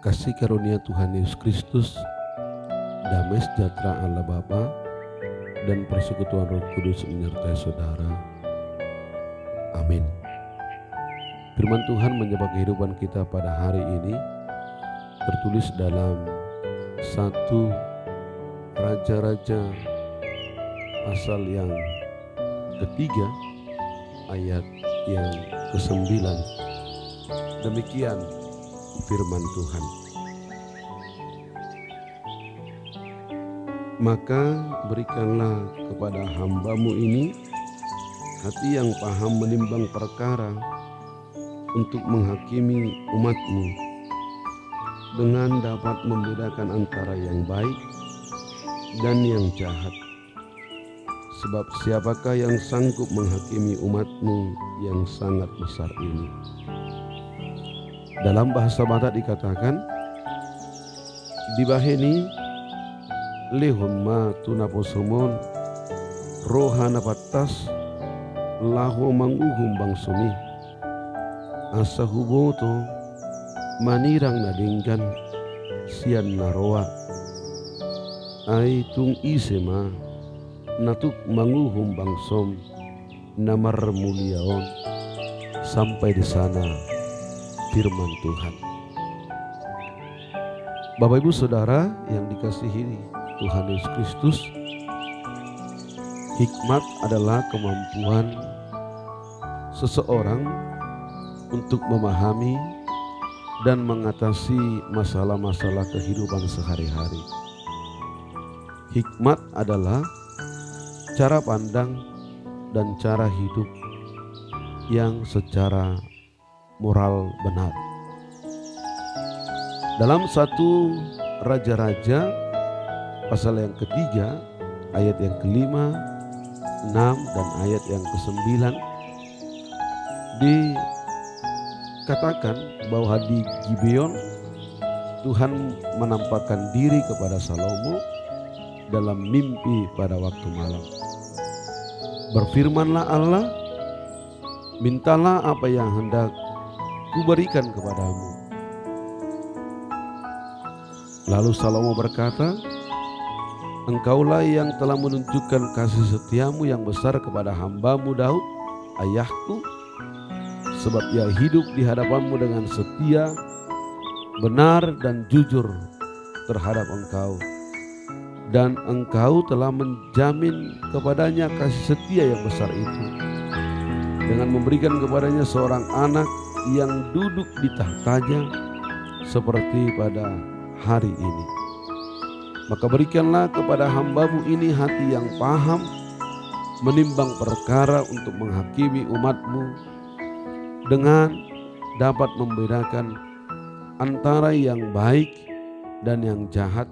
Kasih karunia Tuhan Yesus Kristus, damai sejahtera Allah Bapa, dan persekutuan Roh Kudus menyertai saudara. Amin. Firman Tuhan menyapa kehidupan kita pada hari ini, tertulis dalam 1 Raja-Raja pasal yang ketiga, ayat yang ke-9. Demikian firman Tuhan. Maka berikanlah kepada hamba-Mu ini hati yang paham menimbang perkara untuk menghakimi umat-Mu, dengan dapat membedakan antara yang baik dan yang jahat. Sebab siapakah yang sanggup menghakimi umat-Mu yang sangat besar ini? Dalam bahasa Batak dikatakan, dibaheni lehon tunaposomon rohana patas lahu manguhum bangsumi asa huboto manirang nadinggan sian naroa ai tung isema natuk manguhum bangsom namar muliaon. Sampai di sana firman Tuhan. Bapak Ibu Saudara yang dikasihi Tuhan Yesus Kristus, hikmat adalah kemampuan seseorang untuk memahami dan mengatasi masalah-masalah kehidupan sehari-hari. Hikmat adalah cara pandang dan cara hidup yang secara moral benar. Dalam 1 Raja-Raja pasal yang ketiga, ayat yang ke-5, 6, dan ayat yang ke-9 dikatakan bahwa di Gibeon Tuhan menampakkan diri kepada Salomo dalam mimpi pada waktu malam. Berfirmanlah Allah, mintalah apa yang hendak kuberikan kepadamu. Lalu Salomo berkata, engkaulah yang telah menunjukkan kasih setiamu yang besar kepada hambamu Daud, ayahku, sebab ia hidup di hadapanmu dengan setia, benar dan jujur terhadap engkau. Dan engkau telah menjamin kepadanya kasih setia yang besar itu, dengan memberikan kepadanya seorang anak yang duduk di tahtanya seperti pada hari ini. Maka berikanlah kepada hamba-Mu ini hati yang paham menimbang perkara untuk menghakimi umat-Mu, dengan dapat membedakan antara yang baik dan yang jahat.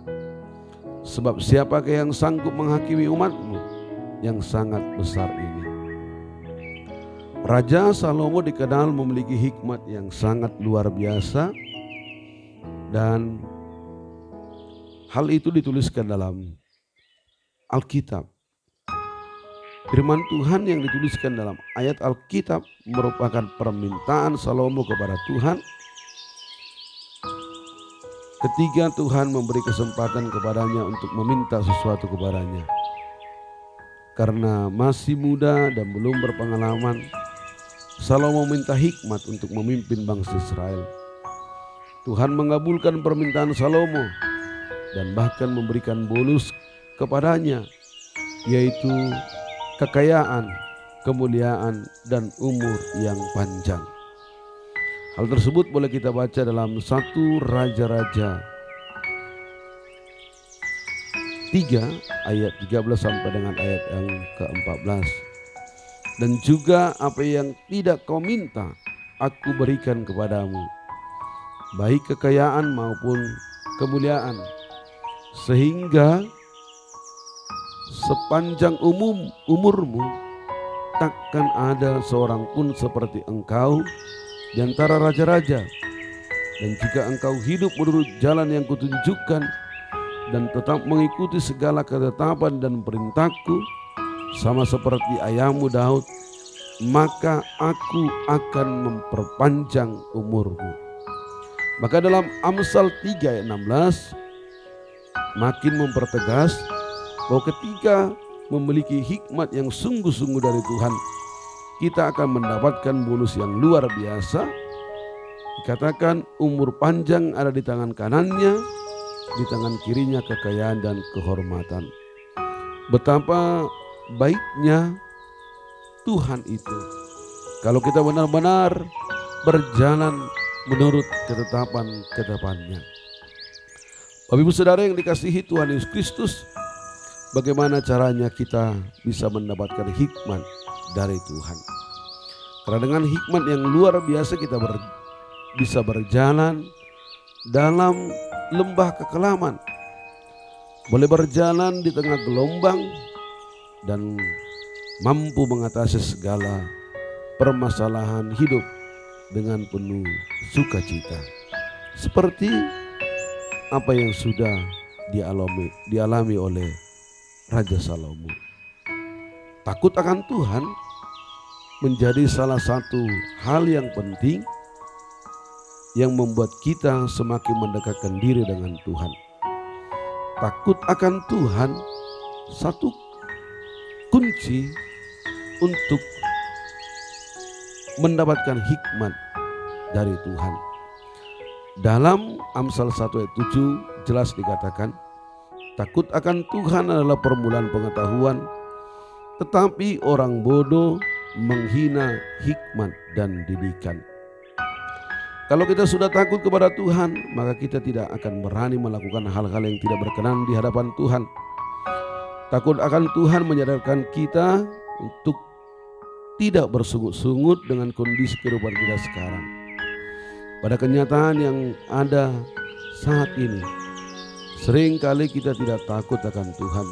Sebab siapakah yang sanggup menghakimi umat-Mu yang sangat besar ini? Raja Salomo dikenal memiliki hikmat yang sangat luar biasa, dan hal itu dituliskan dalam Alkitab. Firman Tuhan yang dituliskan dalam ayat Alkitab merupakan permintaan Salomo kepada Tuhan ketika Tuhan memberi kesempatan kepadanya untuk meminta sesuatu kepadanya. Karena masih muda dan belum berpengalaman, Salomo minta hikmat untuk memimpin bangsa Israel. Tuhan mengabulkan permintaan Salomo dan bahkan memberikan bonus kepadanya, yaitu kekayaan, kemuliaan, dan umur yang panjang. Hal tersebut boleh kita baca dalam 1 Raja-Raja 3 ayat 13 sampai dengan ayat yang ke-14. Dan juga apa yang tidak kau minta aku berikan kepadamu, baik kekayaan maupun kemuliaan, sehingga sepanjang umurmu takkan ada seorang pun seperti engkau di antara raja-raja. Dan jika engkau hidup menurut jalan yang kutunjukkan dan tetap mengikuti segala ketetapan dan perintahku, sama seperti ayahmu Daud, maka aku akan memperpanjang umurmu. Maka dalam Amsal 3 ayat 16 makin mempertegas bahwa ketika memiliki hikmat yang sungguh-sungguh dari Tuhan, kita akan mendapatkan bonus yang luar biasa. Dikatakan umur panjang ada di tangan kanannya, di tangan kirinya kekayaan dan kehormatan. Betapa baiknya Tuhan itu kalau kita benar-benar berjalan menurut ketetapan-ketetapannya. Bapak Ibu Saudara yang dikasihi Tuhan Yesus Kristus, bagaimana caranya kita bisa mendapatkan hikmat dari Tuhan? Karena dengan hikmat yang luar biasa kita bisa berjalan dalam lembah kekelaman, boleh berjalan di tengah gelombang dan mampu mengatasi segala permasalahan hidup dengan penuh sukacita, seperti apa yang sudah dialami oleh Raja Salomo. Takut akan Tuhan menjadi salah satu hal yang penting yang membuat kita semakin mendekatkan diri dengan Tuhan. Takut akan Tuhan satu kunci untuk mendapatkan hikmat dari Tuhan. Dalam Amsal 1 ayat 7 jelas dikatakan, takut akan Tuhan adalah permulaan pengetahuan, tetapi orang bodoh menghina hikmat dan didikan. Kalau kita sudah takut kepada Tuhan, maka kita tidak akan berani melakukan hal-hal yang tidak berkenan di hadapan Tuhan. Takut akan Tuhan menyadarkan kita untuk tidak bersungut-sungut dengan kondisi kehidupan kita sekarang. Pada kenyataan yang ada saat ini, seringkali kita tidak takut akan Tuhan,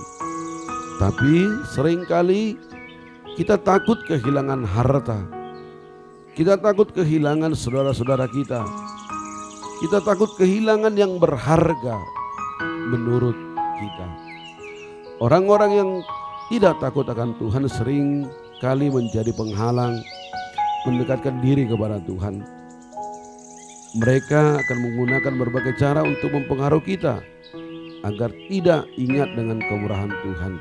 tapi seringkali kita takut kehilangan harta, kita takut kehilangan saudara-saudara kita, kita takut kehilangan yang berharga menurut kita. Orang-orang yang tidak takut akan Tuhan sering kali menjadi penghalang mendekatkan diri kepada Tuhan. Mereka akan menggunakan berbagai cara untuk mempengaruhi kita agar tidak ingat dengan kemurahan Tuhan,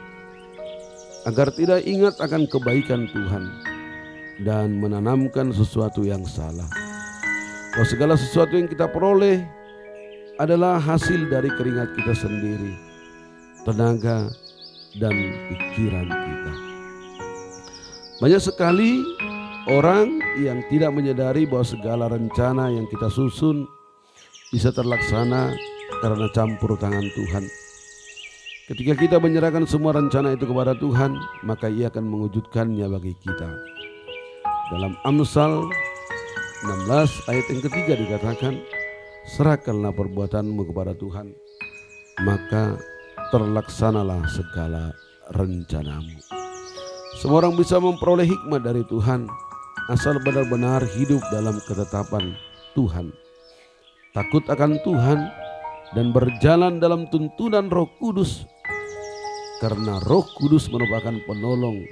agar tidak ingat akan kebaikan Tuhan, dan menanamkan sesuatu yang salah. Bahwa segala sesuatu yang kita peroleh adalah hasil dari keringat kita sendiri, tenaga dan pikiran kita. Banyak sekali orang yang tidak menyadari bahwa segala rencana yang kita susun bisa terlaksana karena campur tangan Tuhan. Ketika kita menyerahkan semua rencana itu kepada Tuhan, maka Ia akan mewujudkannya bagi kita. Dalam Amsal 16 ayat yang ketiga dikatakan, serahkanlah perbuatanmu kepada Tuhan, maka terlaksanalah segala rencanamu. Semua orang bisa memperoleh hikmat dari Tuhan asal benar-benar hidup dalam ketetapan Tuhan, takut akan Tuhan, dan berjalan dalam tuntunan Roh Kudus, karena Roh Kudus merupakan penolong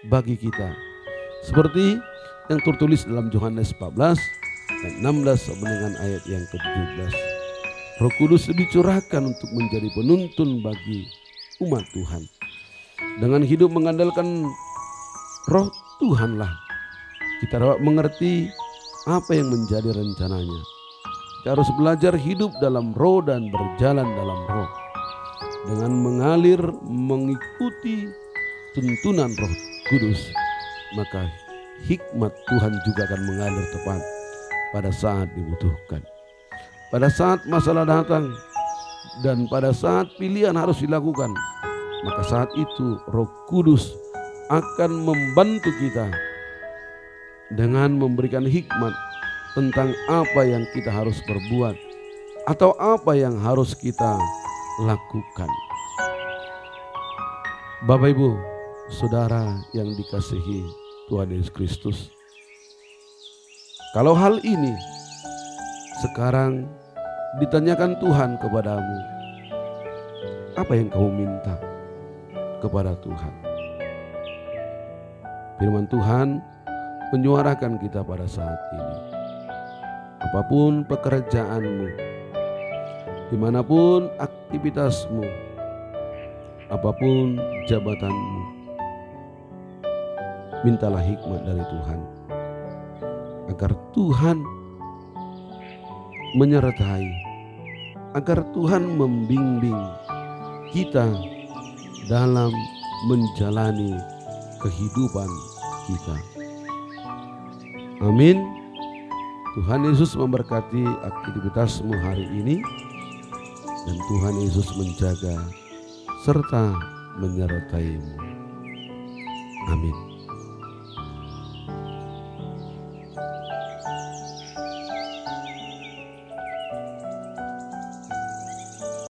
bagi kita, seperti yang tertulis dalam Yohanes 14 dan 16 sampai dengan ayat yang ke-17. Roh Kudus dicurahkan untuk menjadi penuntun bagi umat Tuhan. Dengan hidup mengandalkan Roh Tuhanlah kita dapat mengerti apa yang menjadi rencananya. Kita harus belajar hidup dalam Roh dan berjalan dalam Roh, dengan mengalir mengikuti tuntunan Roh Kudus, maka hikmat Tuhan juga akan mengalir tepat pada saat dibutuhkan, pada saat masalah datang, dan pada saat pilihan harus dilakukan. Maka saat itu Roh Kudus akan membantu kita dengan memberikan hikmat tentang apa yang kita harus berbuat atau apa yang harus kita lakukan. Bapak Ibu Saudara yang dikasihi Tuhan Yesus Kristus, kalau hal ini sekarang ditanyakan Tuhan kepadamu, apa yang kamu minta kepada Tuhan? Firman Tuhan menyuarakan kita pada saat ini. apapun pekerjaanmu, dimanapun aktivitasmu, apapun jabatanmu, mintalah hikmat dari Tuhan, agar Tuhan menyertai, agar Tuhan membimbing kita dalam menjalani kehidupan kita. Amin. Tuhan Yesus memberkati aktivitasmu hari ini, dan Tuhan Yesus menjaga serta menyertaimu. Amin.